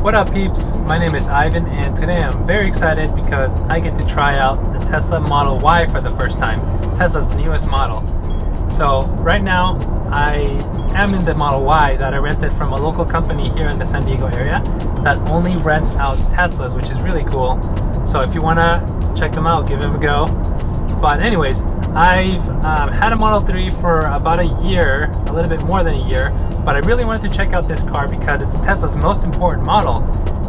What up peeps, my name is Ivan and today I'm very excited because I get to try out the Tesla Model Y for the first time, Tesla's newest model. So right now I am in the Model Y that I rented from a local company here in the San Diego area that only rents out Teslas, which is really cool. So if you want to check them out, give them a go. But anyways, I've had a Model 3 for about a year, a little bit more than a year, but I really wanted to check out this car because it's Tesla's most important model,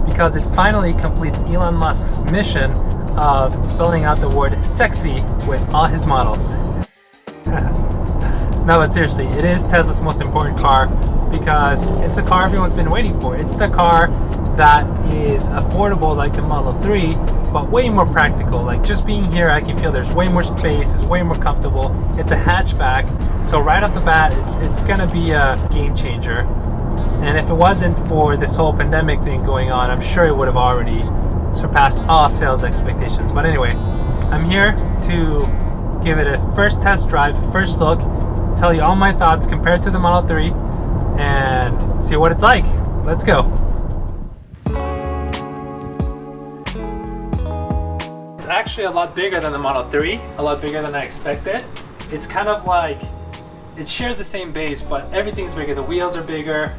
because it finally completes Elon Musk's mission of spelling out the word sexy with all his models. No, but seriously, it is Tesla's most important car because it's the car everyone's been waiting for. It's the car that is affordable like the Model 3, but way more practical. Like just being here, I can feel there's way more space, it's way more comfortable. It's a hatchback, so right off the bat, it's gonna be a game changer. And if it wasn't for this whole pandemic thing going on, I'm sure it would have already surpassed all sales expectations. But anyway, I'm here to give it a first test drive, first look, tell you all my thoughts compared to the Model 3, and see what it's like. Let's go. It's actually a lot bigger than the Model 3, a lot bigger than I expected. It's kind of like, it shares the same base, but everything's bigger. The wheels are bigger,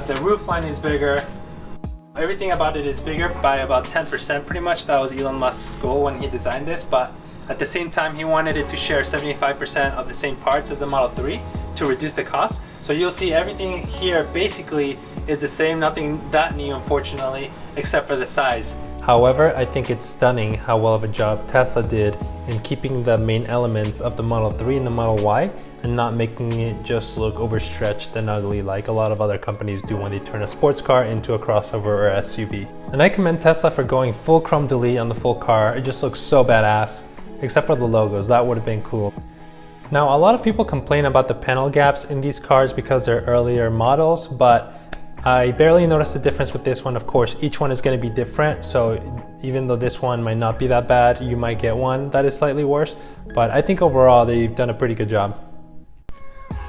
the roofline is bigger. Everything about it is bigger by about 10% pretty much. That was Elon Musk's goal when he designed this, but at the same time he wanted it to share 75% of the same parts as the Model 3 to reduce the cost. So you'll see everything here basically is the same, nothing that new unfortunately, except for the size. However, I think it's stunning how well of a job Tesla did in keeping the main elements of the Model 3 and the Model Y and not making it just look overstretched and ugly like a lot of other companies do when they turn a sports car into a crossover or SUV. And I commend Tesla for going full chrome delete on the full car. It just looks so badass, except for the logos. That would have been cool. Now, a lot of people complain about the panel gaps in these cars because they're earlier models, but I barely noticed the difference with this one. Of course, each one is going to be different, so even though this one might not be that bad, you might get one that is slightly worse, but I think overall they've done a pretty good job.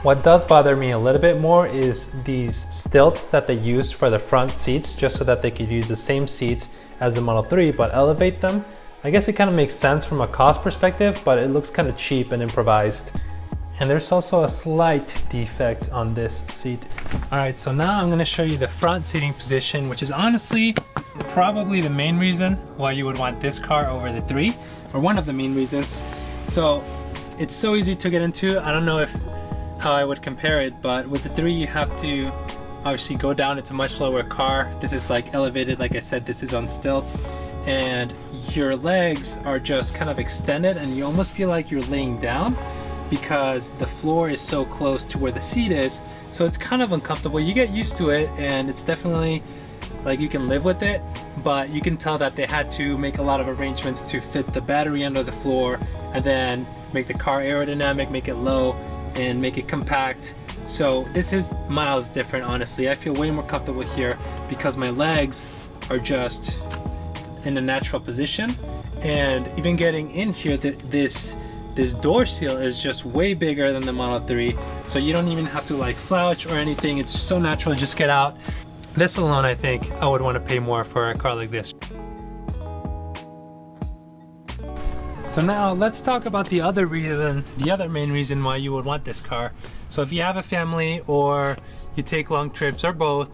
What does bother me a little bit more is these stilts that they used for the front seats, just so that they could use the same seats as the Model 3 but elevate them. I guess it kind of makes sense from a cost perspective, but it looks kind of cheap and improvised. And there's also a slight defect on this seat. All right, so now I'm gonna show you the front seating position, which is honestly probably the main reason why you would want this car over the 3, or one of the main reasons. So it's so easy to get into. I don't know how I would compare it, but with the 3 you have to obviously go down. It's a much lower car. This is like elevated, like I said, this is on stilts, and your legs are just kind of extended and you almost feel like you're laying down because the floor is so close to where the seat is. So it's kind of uncomfortable. You get used to it and it's definitely like you can live with it, but you can tell that they had to make a lot of arrangements to fit the battery under the floor and then make the car aerodynamic, make it low and make it compact. So this is miles different, honestly. I feel way more comfortable here because my legs are just in a natural position, and even getting in here, this door seal is just way bigger than the Model 3, so you don't even have to like slouch or anything. It's so natural to just get out. This alone, I think I would want to pay more for a car like this. So now let's talk about the other main reason why you would want this car. So if you have a family or you take long trips or both,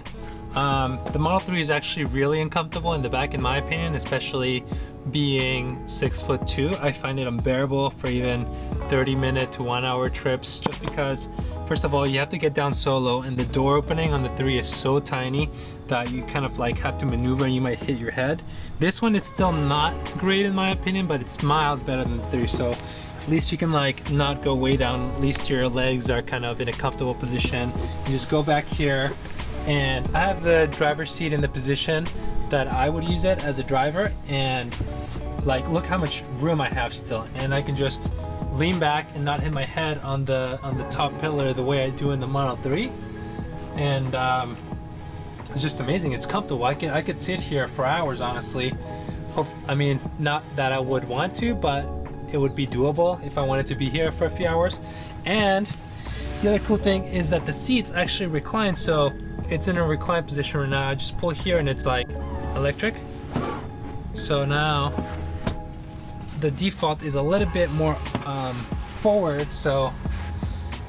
the Model 3 is actually really uncomfortable in the back in my opinion, especially being 6'2". I find it unbearable for even 30-minute to 1-hour trips, just because first of all you have to get down so low and the door opening on the 3 is so tiny that you kind of like have to maneuver and you might hit your head. This one is still not great in my opinion, but it's miles better than the 3, so at least you can like not go way down. At least your legs are kind of in a comfortable position. You just go back here, and I have the driver's seat in the position that I would use it as a driver, and like look how much room I have still, and I can just lean back and not hit my head on the top pillar the way I do in the Model 3, and it's just amazing. It's comfortable. I could sit here for hours, honestly. I mean, not that I would want to, but it would be doable if I wanted to be here for a few hours. And the other cool thing is that the seats actually recline, so it's in a reclined position right now. I just pull here and it's like electric. So now the default is a little bit more forward. So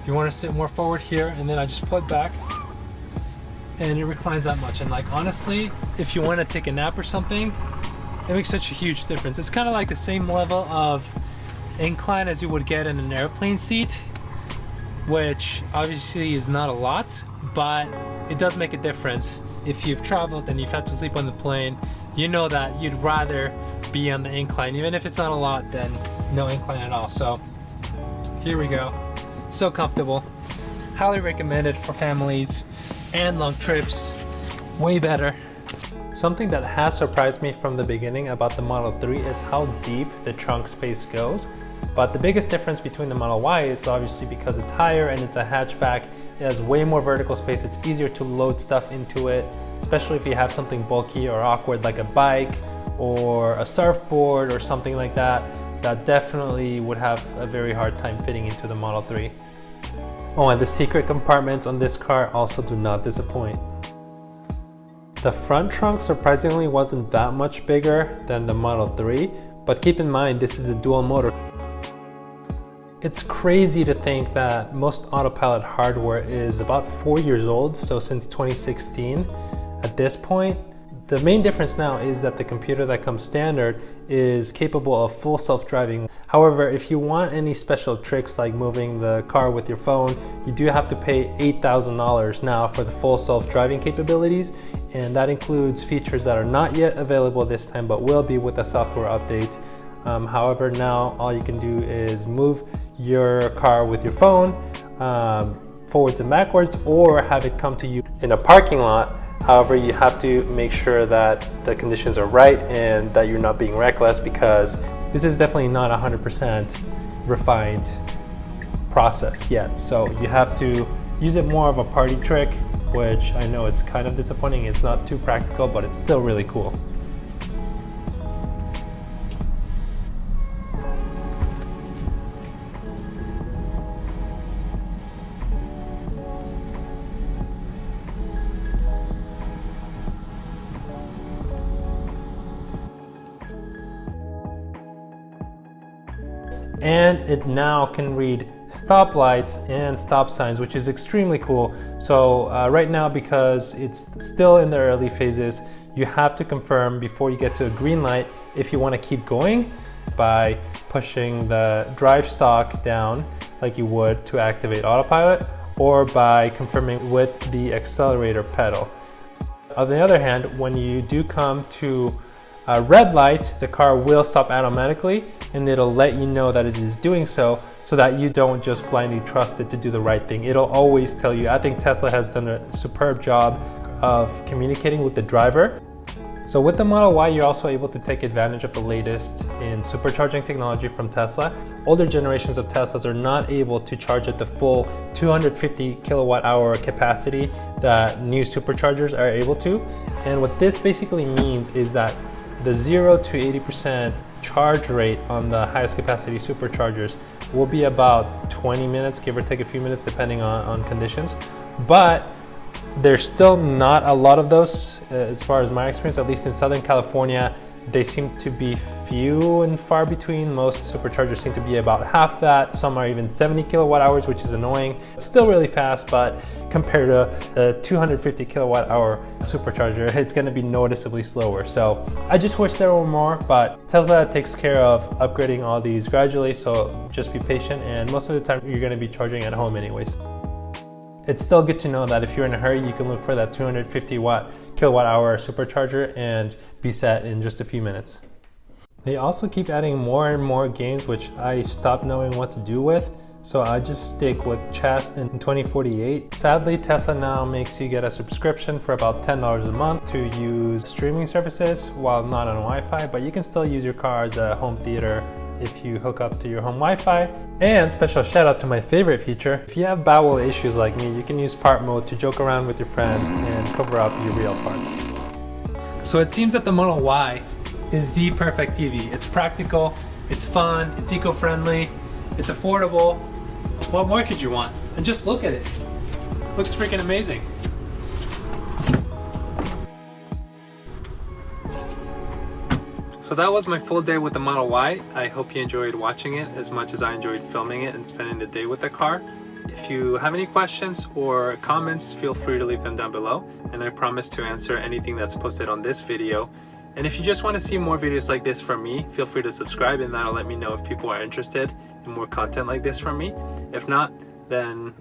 you want to sit more forward here, and then I just pull it back and it reclines that much. And like honestly, if you want to take a nap or something, it makes such a huge difference. It's kind of like the same level of incline as you would get in an airplane seat, which obviously is not a lot, but it does make a difference. If you've traveled and you've had to sleep on the plane, you know that you'd rather be on the incline. Even if it's not a lot, then no incline at all. So here we go. So comfortable. Highly recommended for families and long trips. Way better. Something that has surprised me from the beginning about the Model 3 is how deep the trunk space goes. But the biggest difference between the Model Y is obviously because it's higher and it's a hatchback. It has way more vertical space. It's easier to load stuff into it, especially if you have something bulky or awkward like a bike or a surfboard or something like that. That definitely would have a very hard time fitting into the Model 3. Oh, and the secret compartments on this car also do not disappoint. The front trunk surprisingly wasn't that much bigger than the Model 3, but keep in mind this is a dual motor. It's crazy to think that most Autopilot hardware is about 4 years old, so since 2016 at this point. The main difference now is that the computer that comes standard is capable of full self-driving. However, if you want any special tricks like moving the car with your phone, you do have to pay $8,000 now for the full self-driving capabilities, and that includes features that are not yet available this time but will be with a software update. However, now all you can do is move your car with your phone forwards and backwards, or have it come to you in a parking lot. However, you have to make sure that the conditions are right and that you're not being reckless, because this is definitely not 100% refined process yet. So you have to use it more of a party trick, which I know is kind of disappointing. It's not too practical, but it's still really cool. And it now can read stop lights and stop signs, which is extremely cool. So right now, because it's still in the early phases, you have to confirm before you get to a green light if you want to keep going by pushing the drive stalk down like you would to activate Autopilot, or by confirming with the accelerator pedal. On the other hand, when you do come to a red light, the car will stop automatically, and it'll let you know that it is doing so that you don't just blindly trust it to do the right thing. It'll always tell you. I think Tesla has done a superb job of communicating with the driver. So with the Model Y, you're also able to take advantage of the latest in supercharging technology from Tesla. Older generations of Teslas are not able to charge at the full 250 kilowatt hour capacity that new superchargers are able to. And what this basically means is that the 0 to 80% charge rate on the highest capacity superchargers will be about 20 minutes, give or take a few minutes, depending on conditions. But there's still not a lot of those, as far as my experience, at least in Southern California. They seem to be few and far between. Most superchargers seem to be about half that. Some are even 70 kilowatt hours, which is annoying. It's still really fast, but compared to a 250 kilowatt hour supercharger, it's going to be noticeably slower. So I just wish there were more, but Tesla takes care of upgrading all these gradually. So just be patient, and most of the time you're going to be charging at home anyways. It's still good to know that if you're in a hurry, you can look for that 250 kilowatt hour supercharger and be set in just a few minutes. They also keep adding more and more games, which I stopped knowing what to do with. So I just stick with chess in 2048. Sadly, Tesla now makes you get a subscription for about $10 a month to use streaming services while not on Wi-Fi, but you can still use your car as a home theater if you hook up to your home Wi-Fi. And special shout out to my favorite feature. If you have bowel issues like me, you can use fart mode to joke around with your friends and cover up your real farts. So it seems that the Model Y is the perfect TV. It's practical, it's fun, it's eco-friendly, it's affordable. What more could you want? And just look at it. Looks freaking amazing. So that was my full day with the Model Y. I hope you enjoyed watching it as much as I enjoyed filming it and spending the day with the car. If you have any questions or comments, feel free to leave them down below, and I promise to answer anything that's posted on this video. And if you just want to see more videos like this from me, feel free to subscribe, and that'll let me know if people are interested in more content like this from me. If not, then